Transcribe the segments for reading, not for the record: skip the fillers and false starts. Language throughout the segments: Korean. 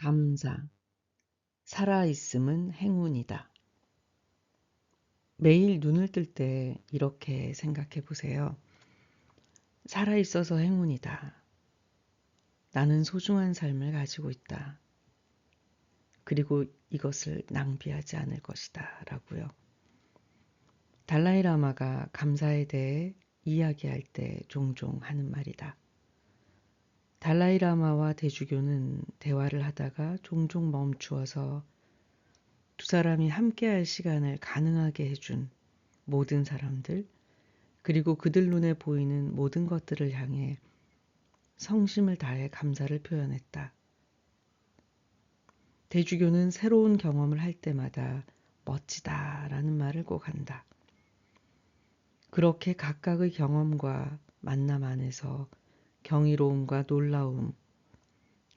감사. 살아있음은 행운이다. 매일 눈을 뜰 때 이렇게 생각해 보세요. 살아있어서 행운이다. 나는 소중한 삶을 가지고 있다. 그리고 이것을 낭비하지 않을 것이다. 라고요. 달라이라마가 감사에 대해 이야기할 때 종종 하는 말이다. 달라이라마와 대주교는 대화를 하다가 종종 멈추어서 두 사람이 함께할 시간을 가능하게 해준 모든 사람들, 그리고 그들 눈에 보이는 모든 것들을 향해 성심을 다해 감사를 표현했다. 대주교는 새로운 경험을 할 때마다 멋지다라는 말을 꼭 한다. 그렇게 각각의 경험과 만남 안에서 경이로움과 놀라움,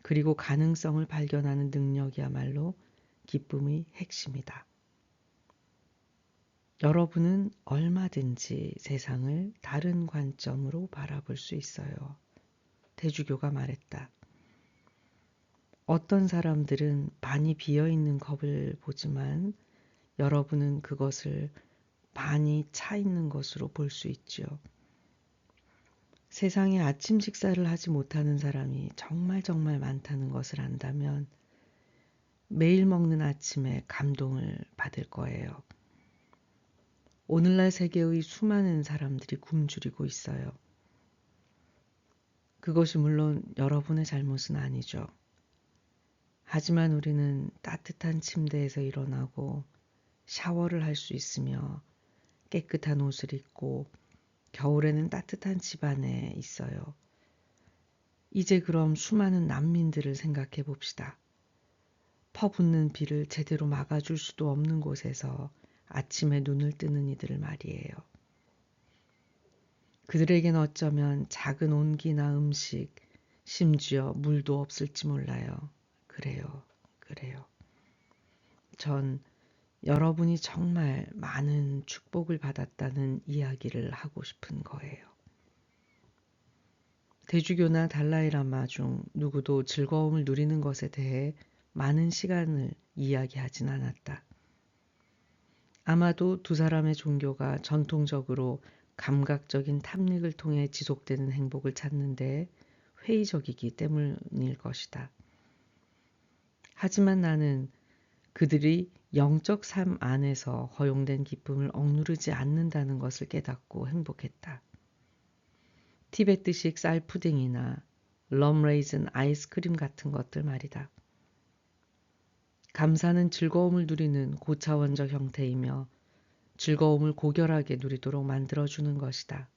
그리고 가능성을 발견하는 능력이야말로 기쁨의 핵심이다. 여러분은 얼마든지 세상을 다른 관점으로 바라볼 수 있어요. 대주교가 말했다. 어떤 사람들은 반이 비어있는 컵을 보지만 여러분은 그것을 반이 차 있는 것으로 볼 수 있지요. 세상에 아침 식사를 하지 못하는 사람이 정말 많다는 것을 안다면 매일 먹는 아침에 감동을 받을 거예요. 오늘날 세계의 수많은 사람들이 굶주리고 있어요. 그것이 물론 여러분의 잘못은 아니죠. 하지만 우리는 따뜻한 침대에서 일어나고 샤워를 할 수 있으며 깨끗한 옷을 입고 겨울에는 따뜻한 집 안에 있어요. 이제 그럼 수많은 난민들을 생각해 봅시다. 퍼붓는 비를 제대로 막아줄 수도 없는 곳에서 아침에 눈을 뜨는 이들을 말이에요. 그들에겐 어쩌면 작은 온기나 음식, 심지어 물도 없을지 몰라요. 그래요. 전 여러분이 정말 많은 축복을 받았다는 이야기를 하고 싶은 거예요. 대주교나 달라이라마 중 누구도 즐거움을 누리는 것에 대해 많은 시간을 이야기하진 않았다. 아마도 두 사람의 종교가 전통적으로 감각적인 탐닉을 통해 지속되는 행복을 찾는데 회의적이기 때문일 것이다. 하지만 나는 그들이 영적 삶 안에서 허용된 기쁨을 억누르지 않는다는 것을 깨닫고 행복했다. 티베트식 쌀푸딩이나 럼레이즌 아이스크림 같은 것들 말이다. 감사는 즐거움을 누리는 고차원적 형태이며 즐거움을 고결하게 누리도록 만들어주는 것이다.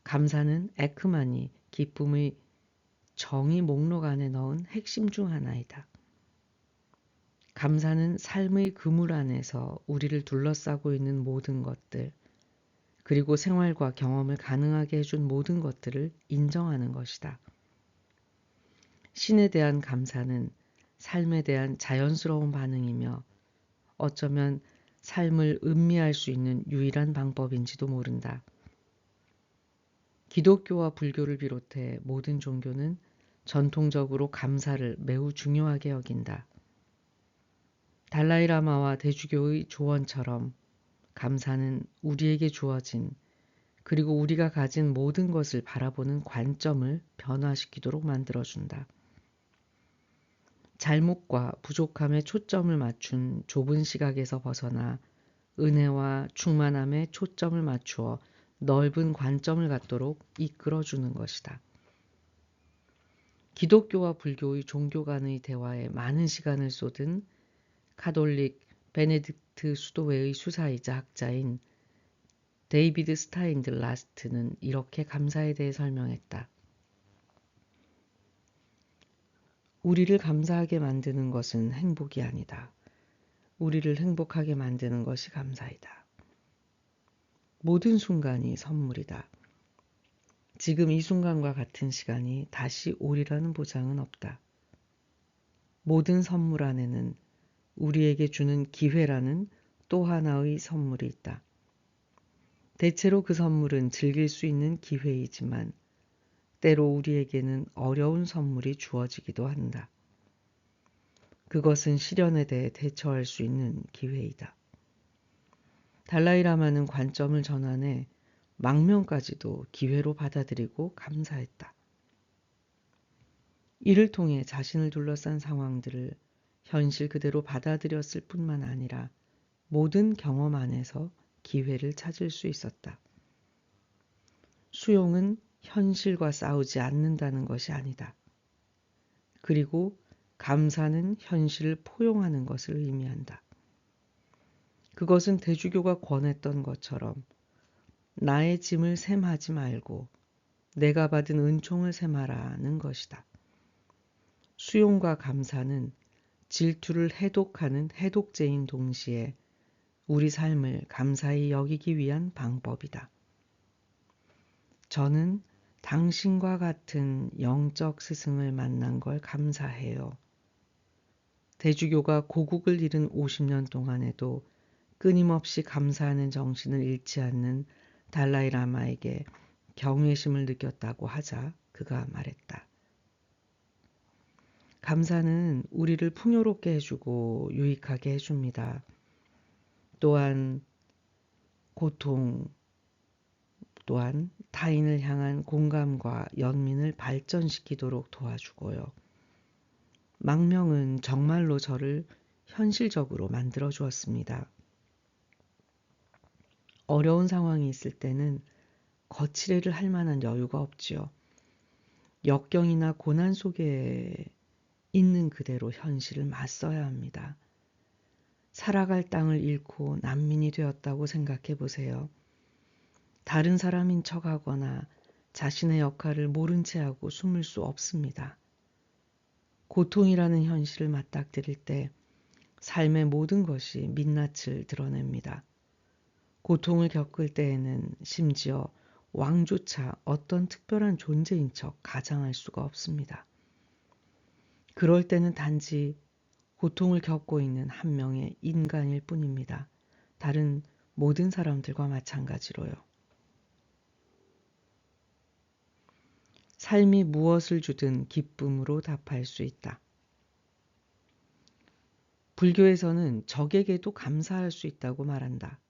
감사는 에크만이 기쁨의 정의 목록 안에 넣은 핵심 중 하나이다. 감사는 삶의 그물 안에서 우리를 둘러싸고 있는 모든 것들, 그리고 생활과 경험을 가능하게 해준 모든 것들을 인정하는 것이다. 신에 대한 감사는 삶에 대한 자연스러운 반응이며 어쩌면 삶을 음미할 수 있는 유일한 방법인지도 모른다. 기독교와 불교를 비롯해 모든 종교는 전통적으로 감사를 매우 중요하게 여긴다. 달라이라마와 대주교의 조언처럼 감사는 우리에게 주어진 그리고 우리가 가진 모든 것을 바라보는 관점을 변화시키도록 만들어준다. 잘못과 부족함에 초점을 맞춘 좁은 시각에서 벗어나 은혜와 충만함에 초점을 맞추어 넓은 관점을 갖도록 이끌어주는 것이다. 기독교와 불교의 종교 간의 대화에 많은 시간을 쏟은 카톨릭 베네딕트 수도회의 수사이자 학자인 데이비드 스타인드 라스트는 이렇게 감사에 대해 설명했다. 우리를 감사하게 만드는 것은 행복이 아니다. 우리를 행복하게 만드는 것이 감사이다. 모든 순간이 선물이다. 지금 이 순간과 같은 시간이 다시 오리라는 보장은 없다. 모든 선물 안에는 우리에게 주는 기회라는 또 하나의 선물이 있다. 대체로 그 선물은 즐길 수 있는 기회이지만 때로 우리에게는 어려운 선물이 주어지기도 한다. 그것은 시련에 대해 대처할 수 있는 기회이다. 달라이라마는 관점을 전환해 망명까지도 기회로 받아들이고 감사했다. 이를 통해 자신을 둘러싼 상황들을 현실 그대로 받아들였을 뿐만 아니라 모든 경험 안에서 기회를 찾을 수 있었다. 수용은 현실과 싸우지 않는다는 것이 아니다. 그리고 감사는 현실을 포용하는 것을 의미한다. 그것은 대주교가 권했던 것처럼 나의 짐을 셈하지 말고 내가 받은 은총을 셈하라는 것이다. 수용과 감사는 질투를 해독하는 해독제인 동시에 우리 삶을 감사히 여기기 위한 방법이다. 저는 당신과 같은 영적 스승을 만난 걸 감사해요. 대주교가 고국을 잃은 50년 동안에도 끊임없이 감사하는 정신을 잃지 않는 달라이라마에게 경외심을 느꼈다고 하자 그가 말했다. 감사는 우리를 풍요롭게 해주고 유익하게 해줍니다. 또한 고통, 또한 타인을 향한 공감과 연민을 발전시키도록 도와주고요. 망명은 정말로 저를 현실적으로 만들어 주었습니다. 어려운 상황이 있을 때는 거칠애를 할 만한 여유가 없지요. 역경이나 고난 속에 있는 그대로 현실을 맞서야 합니다. 살아갈 땅을 잃고 난민이 되었다고 생각해 보세요. 다른 사람인 척하거나 자신의 역할을 모른 채 하고 숨을 수 없습니다. 고통이라는 현실을 맞닥뜨릴 때 삶의 모든 것이 민낯을 드러냅니다. 고통을 겪을 때에는 심지어 왕조차 어떤 특별한 존재인 척 가장할 수가 없습니다. 그럴 때는 단지 고통을 겪고 있는 한 명의 인간일 뿐입니다. 다른 모든 사람들과 마찬가지로요. 삶이 무엇을 주든 기쁨으로 답할 수 있다. 불교에서는 적에게도 감사할 수 있다고 말한다.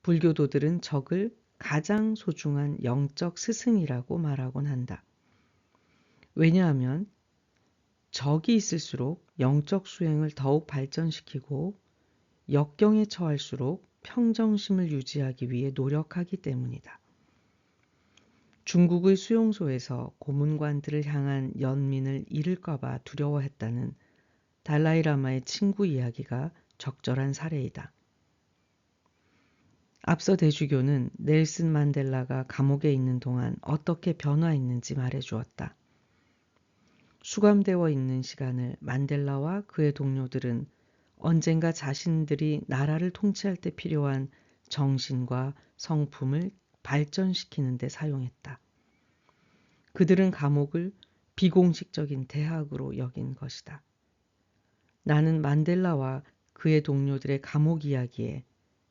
불교도들은 적을 가장 소중한 영적 스승이라고 말하곤 한다. 왜냐하면 적이 있을수록 영적 수행을 더욱 발전시키고 역경에 처할수록 평정심을 유지하기 위해 노력하기 때문이다. 중국의 수용소에서 고문관들을 향한 연민을 잃을까봐 두려워했다는 달라이라마의 친구 이야기가 적절한 사례이다. 앞서 대주교는 넬슨 만델라가 감옥에 있는 동안 어떻게 변화했는지 말해주었다. 수감되어 있는 시간을 만델라와 그의 동료들은 언젠가 자신들이 나라를 통치할 때 필요한 정신과 성품을 발전시키는 데 사용했다. 그들은 감옥을 비공식적인 대학으로 여긴 것이다. 나는 만델라와 그의 동료들의 감옥 이야기에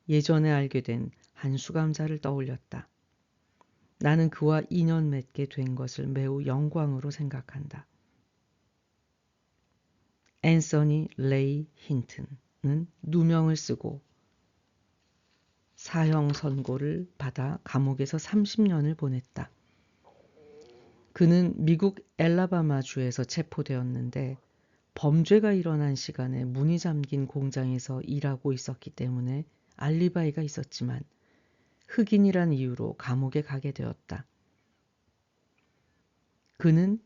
예전에 알게 된 한 수감자를 떠올렸다. 나는 그와 인연 맺게 된 것을 매우 영광으로 생각한다. 앤서니 레이 힌튼은 누명을 쓰고 사형 선고를 받아 감옥에서 30년을 보냈다. 그는 미국 엘라바마주에서 체포되었는데 범죄가 일어난 시간에 문이 잠긴 공장에서 일하고 있었기 때문에 알리바이가 있었지만 흑인이란 이유로 감옥에 가게 되었다. 그는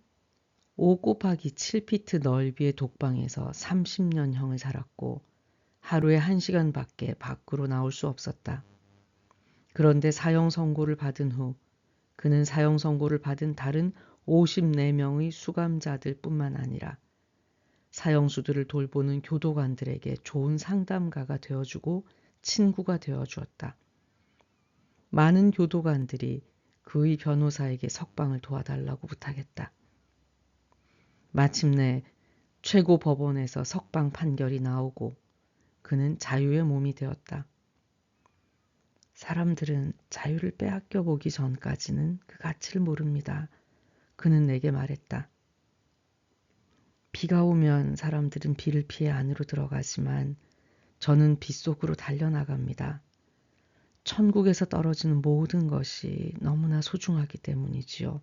5×7피트 넓이의 독방에서 30년형을 살았고 하루에 1시간밖에 밖으로 나올 수 없었다. 그런데 사형 선고를 받은 후 그는 사형 선고를 받은 다른 54명의 수감자들 뿐만 아니라 사형수들을 돌보는 교도관들에게 좋은 상담가가 되어주고 친구가 되어주었다. 많은 교도관들이 그의 변호사에게 석방을 도와달라고 부탁했다. 마침내 최고 법원에서 석방 판결이 나오고 그는 자유의 몸이 되었다. 사람들은 자유를 빼앗겨 보기 전까지는 그 가치를 모릅니다. 그는 내게 말했다. 비가 오면 사람들은 비를 피해 안으로 들어가지만 저는 비 속으로 달려나갑니다. 천국에서 떨어지는 모든 것이 너무나 소중하기 때문이지요.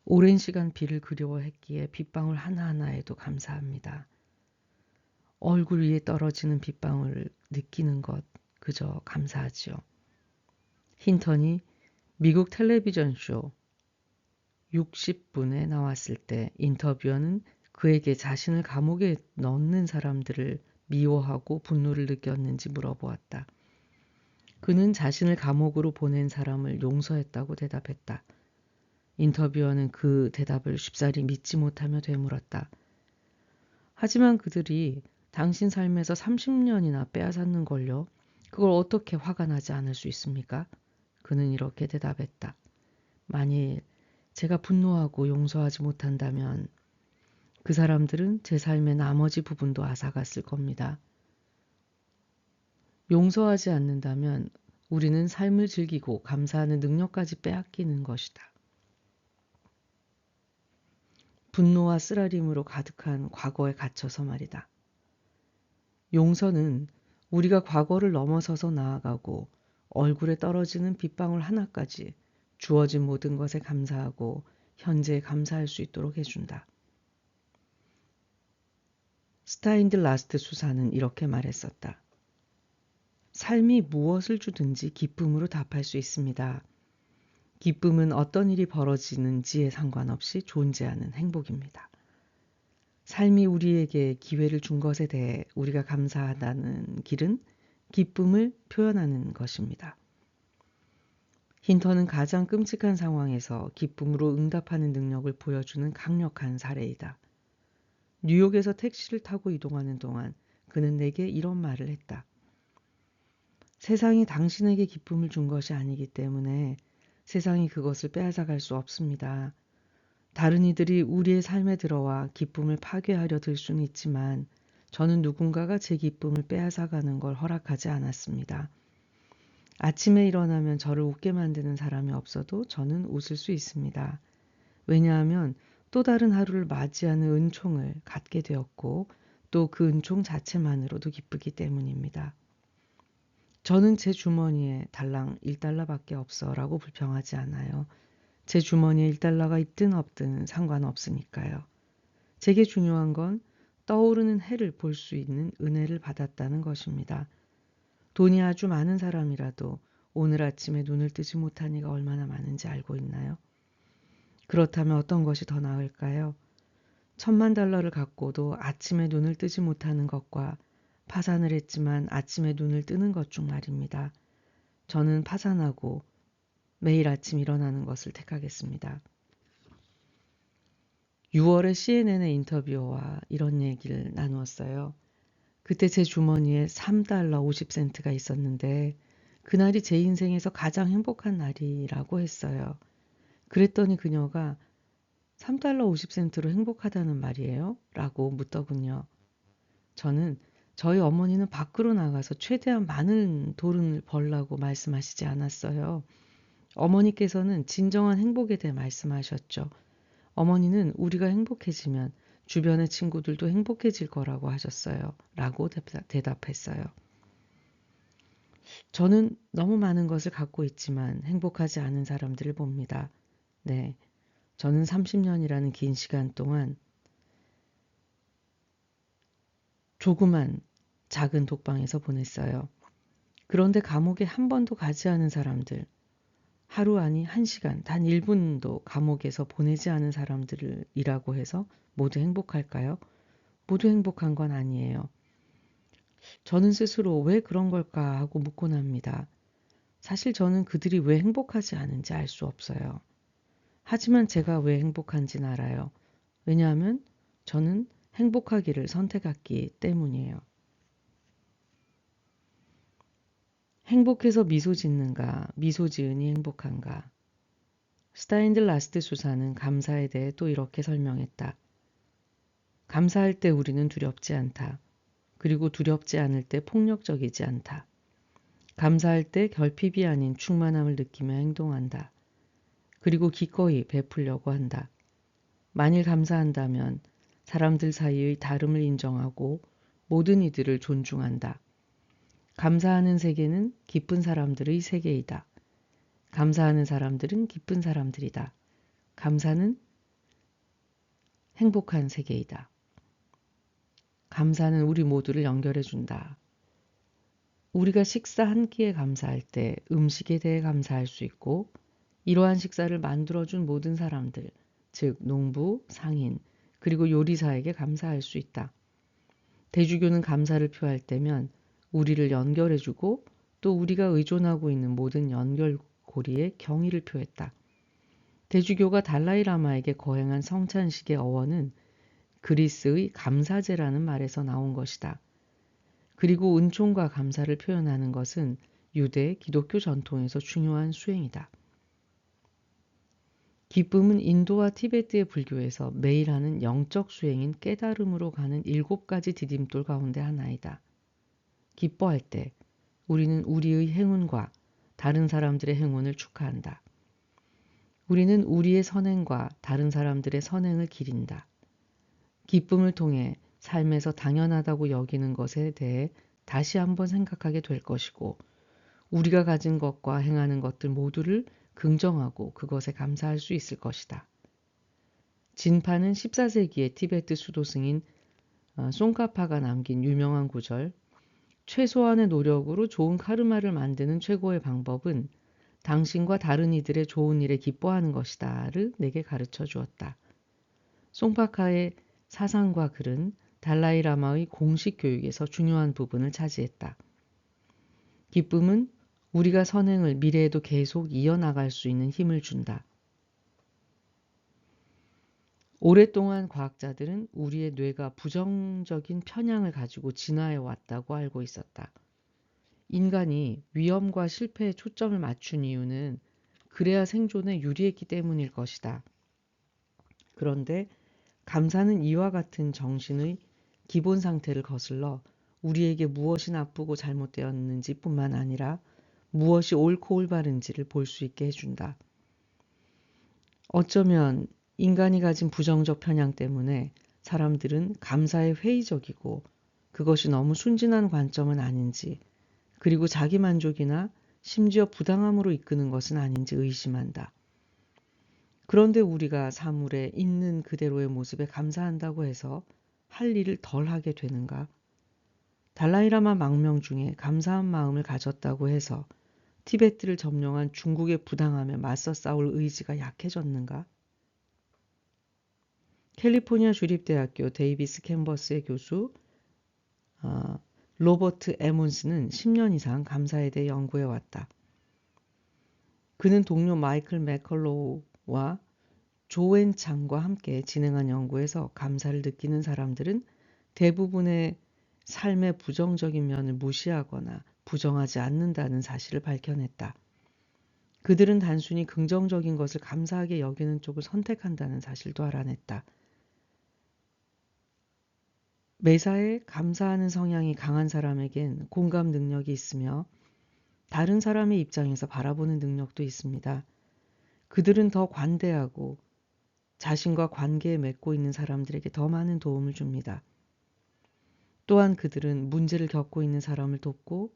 오랜 시간 비를 그리워했기에 빗방울 하나하나에도 감사합니다. 얼굴 위에 떨어지는 빗방울을 느끼는 것 그저 감사하지요. 힌턴이 미국 텔레비전 쇼 60분에 나왔을 때 인터뷰어는 그에게 자신을 감옥에 넣는 사람들을 미워하고 분노를 느꼈는지 물어보았다. 그는 자신을 감옥으로 보낸 사람을 용서했다고 대답했다. 인터뷰어는 그 대답을 쉽사리 믿지 못하며 되물었다. 하지만 그들이 당신 삶에서 30년이나 빼앗았는 걸요. 그걸 어떻게 화가 나지 않을 수 있습니까? 그는 이렇게 대답했다. 만일 제가 분노하고 용서하지 못한다면 그 사람들은 제 삶의 나머지 부분도 앗아갔을 겁니다. 용서하지 않는다면 우리는 삶을 즐기고 감사하는 능력까지 빼앗기는 것이다. 분노와 쓰라림으로 가득한 과거에 갇혀서 말이다. 용서는 우리가 과거를 넘어서서 나아가고 얼굴에 떨어지는 빗방울 하나까지 주어진 모든 것에 감사하고 현재에 감사할 수 있도록 해준다. 스타인들 라스트 수사는 이렇게 말했었다. 삶이 무엇을 주든지 기쁨으로 답할 수 있습니다. 기쁨은 어떤 일이 벌어지는지에 상관없이 존재하는 행복입니다. 삶이 우리에게 기회를 준 것에 대해 우리가 감사하다는 길은 기쁨을 표현하는 것입니다. 힌턴은 가장 끔찍한 상황에서 기쁨으로 응답하는 능력을 보여주는 강력한 사례이다. 뉴욕에서 택시를 타고 이동하는 동안 그는 내게 이런 말을 했다. 세상이 당신에게 기쁨을 준 것이 아니기 때문에 세상이 그것을 빼앗아갈 수 없습니다. 다른 이들이 우리의 삶에 들어와 기쁨을 파괴하려 들 수는 있지만 저는 누군가가 제 기쁨을 빼앗아가는 걸 허락하지 않았습니다. 아침에 일어나면 저를 웃게 만드는 사람이 없어도 저는 웃을 수 있습니다. 왜냐하면 또 다른 하루를 맞이하는 은총을 갖게 되었고 또 그 은총 자체만으로도 기쁘기 때문입니다. 저는 제 주머니에 달랑 1달러밖에 없어 라고 불평하지 않아요. 제 주머니에 1달러가 있든 없든 상관없으니까요. 제게 중요한 건 떠오르는 해를 볼 수 있는 은혜를 받았다는 것입니다. 돈이 아주 많은 사람이라도 오늘 아침에 눈을 뜨지 못한 이가 얼마나 많은지 알고 있나요? 그렇다면 어떤 것이 더 나을까요? 10,000달러를 갖고도 아침에 눈을 뜨지 못하는 것과 파산을 했지만 아침에 눈을 뜨는 것 중 말입니다. 저는 파산하고 매일 아침 일어나는 것을 택하겠습니다. 6월에 CNN의 인터뷰어와 이런 얘기를 나누었어요. 그때 제 주머니에 3달러 50센트가 있었는데 그날이 제 인생에서 가장 행복한 날이라고 했어요. 그랬더니 그녀가 3달러 50센트로 행복하다는 말이에요? 라고 묻더군요. 저는 저희 어머니는 밖으로 나가서 최대한 많은 돈을 벌라고 말씀하시지 않았어요. 어머니께서는 진정한 행복에 대해 말씀하셨죠. 어머니는 우리가 행복해지면 주변의 친구들도 행복해질 거라고 하셨어요. 라고 대답했어요. 저는 너무 많은 것을 갖고 있지만 행복하지 않은 사람들을 봅니다. 네. 저는 30년이라는 긴 시간 동안 조그만 작은 독방에서 보냈어요. 그런데 감옥에 한 번도 가지 않은 사람들, 하루 아니 1시간, 단 1분도 감옥에서 보내지 않은 사람들이라고 해서 모두 행복할까요? 모두 행복한 건 아니에요. 저는 스스로 왜 그런 걸까 하고 묻곤 합니다. 사실 저는 그들이 왜 행복하지 않은지 알 수 없어요. 하지만 제가 왜 행복한지는 알아요. 왜냐하면 저는 행복하기를 선택했기 때문이에요. 행복해서 미소 짓는가, 미소 지으니 행복한가. 스타인들 라스트 수사는 감사에 대해 또 이렇게 설명했다. 감사할 때 우리는 두렵지 않다. 그리고 두렵지 않을 때 폭력적이지 않다. 감사할 때 결핍이 아닌 충만함을 느끼며 행동한다. 그리고 기꺼이 베풀려고 한다. 만일 감사한다면 사람들 사이의 다름을 인정하고 모든 이들을 존중한다. 감사하는 세계는 기쁜 사람들의 세계이다. 감사하는 사람들은 기쁜 사람들이다. 감사는 행복한 세계이다. 감사는 우리 모두를 연결해준다. 우리가 식사 한 끼에 감사할 때 음식에 대해 감사할 수 있고 이러한 식사를 만들어준 모든 사람들, 즉 농부, 상인, 그리고 요리사에게 감사할 수 있다. 대주교는 감사를 표할 때면 우리를 연결해주고 또 우리가 의존하고 있는 모든 연결고리에 경의를 표했다. 대주교가 달라이라마에게 거행한 성찬식의 어원은 그리스의 감사제라는 말에서 나온 것이다. 그리고 은총과 감사를 표현하는 것은 유대, 기독교 전통에서 중요한 수행이다. 기쁨은 인도와 티베트의 불교에서 매일 하는 영적 수행인 깨달음으로 가는 7가지 디딤돌 가운데 하나이다. 기뻐할 때 우리는 우리의 행운과 다른 사람들의 행운을 축하한다. 우리는 우리의 선행과 다른 사람들의 선행을 기린다. 기쁨을 통해 삶에서 당연하다고 여기는 것에 대해 다시 한번 생각하게 될 것이고 우리가 가진 것과 행하는 것들 모두를 긍정하고 그것에 감사할 수 있을 것이다. 진파는 14세기의 티베트 수도승인 송카파가 남긴 유명한 구절 최소한의 노력으로 좋은 카르마를 만드는 최고의 방법은 당신과 다른 이들의 좋은 일에 기뻐하는 것이다를 내게 가르쳐 주었다. 송파카의 사상과 글은 달라이라마의 공식 교육에서 중요한 부분을 차지했다. 기쁨은 우리가 선행을 미래에도 계속 이어나갈 수 있는 힘을 준다. 오랫동안 과학자들은 우리의 뇌가 부정적인 편향을 가지고 진화해 왔다고 알고 있었다. 인간이 위험과 실패에 초점을 맞춘 이유는 그래야 생존에 유리했기 때문일 것이다. 그런데 감사는 이와 같은 정신의 기본 상태를 거슬러 우리에게 무엇이 나쁘고 잘못되었는지 뿐만 아니라 무엇이 옳고 올바른지를 볼 수 있게 해준다. 어쩌면 인간이 가진 부정적 편향 때문에 사람들은 감사에 회의적이고 그것이 너무 순진한 관점은 아닌지 그리고 자기 만족이나 심지어 부당함으로 이끄는 것은 아닌지 의심한다. 그런데 우리가 사물에 있는 그대로의 모습에 감사한다고 해서 할 일을 덜 하게 되는가? 달라이라마 망명 중에 감사한 마음을 가졌다고 해서 티베트를 점령한 중국의 부당함에 맞서 싸울 의지가 약해졌는가? 캘리포니아 주립대학교 데이비스 캔버스의 교수 로버트 에몬스는 10년 이상 감사에 대해 연구해왔다. 그는 동료 마이클 맥컬로우와 조앤 창과 함께 진행한 연구에서 감사를 느끼는 사람들은 대부분의 삶의 부정적인 면을 무시하거나 부정하지 않는다는 사실을 밝혀냈다. 그들은 단순히 긍정적인 것을 감사하게 여기는 쪽을 선택한다는 사실도 알아냈다. 매사에 감사하는 성향이 강한 사람에겐 공감 능력이 있으며 다른 사람의 입장에서 바라보는 능력도 있습니다. 그들은 더 관대하고 자신과 관계에 맺고 있는 사람들에게 더 많은 도움을 줍니다. 또한 그들은 문제를 겪고 있는 사람을 돕고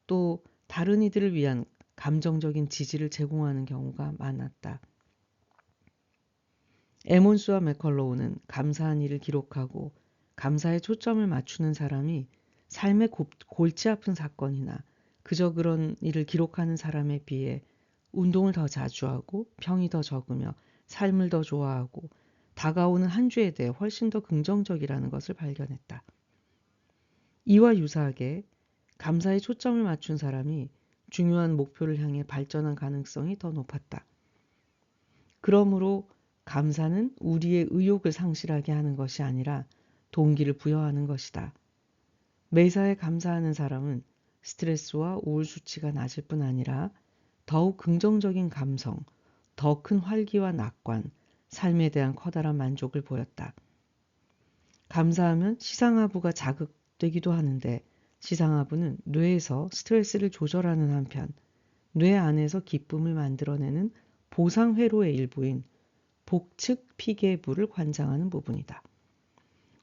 또 다른 이들을 위한 감정적인 지지를 제공하는 경우가 많았다. 에몬스와 맥컬로우는 감사한 일을 기록하고 감사에 초점을 맞추는 사람이 삶의 골치 아픈 사건이나 그저 그런 일을 기록하는 사람에 비해 운동을 더 자주 하고 병이 더 적으며 삶을 더 좋아하고 다가오는 한 주에 대해 훨씬 더 긍정적이라는 것을 발견했다. 이와 유사하게 감사에 초점을 맞춘 사람이 중요한 목표를 향해 발전한 가능성이 더 높았다. 그러므로 감사는 우리의 의욕을 상실하게 하는 것이 아니라 동기를 부여하는 것이다. 매사에 감사하는 사람은 스트레스와 우울 수치가 낮을 뿐 아니라 더욱 긍정적인 감성, 더 큰 활기와 낙관, 삶에 대한 커다란 만족을 보였다. 감사하면 시상하부가 자극되기도 하는데 시상하부는 뇌에서 스트레스를 조절하는 한편 뇌 안에서 기쁨을 만들어내는 보상회로의 일부인 복측 피계부를 관장하는 부분이다.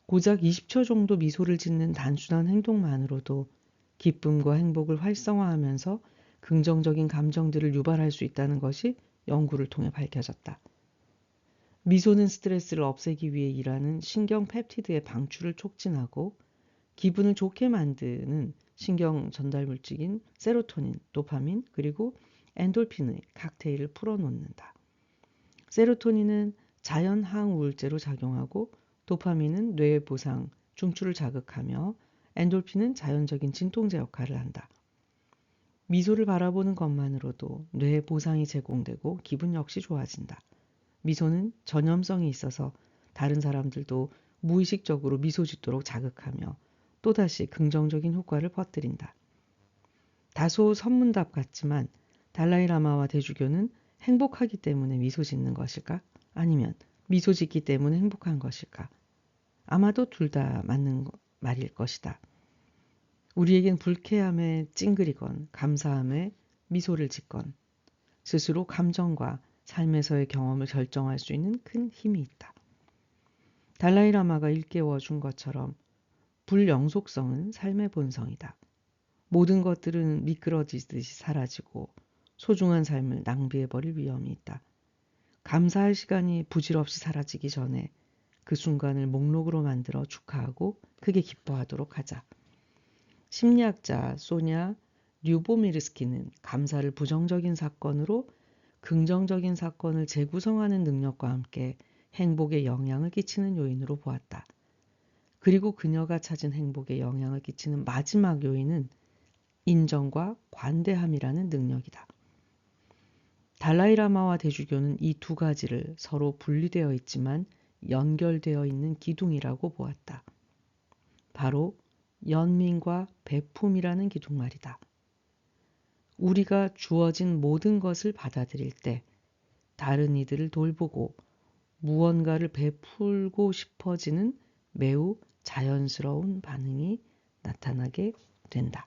고작 20초 정도 미소를 짓는 단순한 행동만으로도 기쁨과 행복을 활성화하면서 긍정적인 감정들을 유발할 수 있다는 것이 연구를 통해 밝혀졌다. 미소는 스트레스를 없애기 위해 일하는 신경 펩티드의 방출을 촉진하고 기분을 좋게 만드는 신경 전달 물질인 세로토닌, 도파민, 그리고 엔돌핀의 칵테일을 풀어놓는다. 세로토닌은 자연 항우울제로 작용하고 도파민은 뇌의 보상, 중추를 자극하며 엔돌핀은 자연적인 진통제 역할을 한다. 미소를 바라보는 것만으로도 뇌에 보상이 제공되고 기분 역시 좋아진다. 미소는 전염성이 있어서 다른 사람들도 무의식적으로 미소 짓도록 자극하며 또다시 긍정적인 효과를 퍼뜨린다. 다소 선문답 같지만 달라이라마와 대주교는 행복하기 때문에 미소 짓는 것일까? 아니면 미소 짓기 때문에 행복한 것일까? 아마도 둘 다 맞는 말일 것이다. 우리에겐 불쾌함에 찡그리건 감사함에 미소를 짓건 스스로 감정과 삶에서의 경험을 결정할 수 있는 큰 힘이 있다. 달라이라마가 일깨워 준 것처럼 불영속성은 삶의 본성이다. 모든 것들은 미끄러지듯이 사라지고 소중한 삶을 낭비해버릴 위험이 있다. 감사할 시간이 부질없이 사라지기 전에 그 순간을 목록으로 만들어 축하하고 크게 기뻐하도록 하자. 심리학자 소냐 류보미르스키는 감사를 부정적인 사건으로 긍정적인 사건을 재구성하는 능력과 함께 행복에 영향을 끼치는 요인으로 보았다. 그리고 그녀가 찾은 행복에 영향을 끼치는 마지막 요인은 인정과 관대함이라는 능력이다. 달라이라마와 대주교는 이 두 가지를 서로 분리되어 있지만 연결되어 있는 기둥이라고 보았다. 바로 연민과 배품이라는 기둥말이다. 우리가 주어진 모든 것을 받아들일 때 다른 이들을 돌보고 무언가를 베풀고 싶어지는 매우 자연스러운 반응이 나타나게 된다.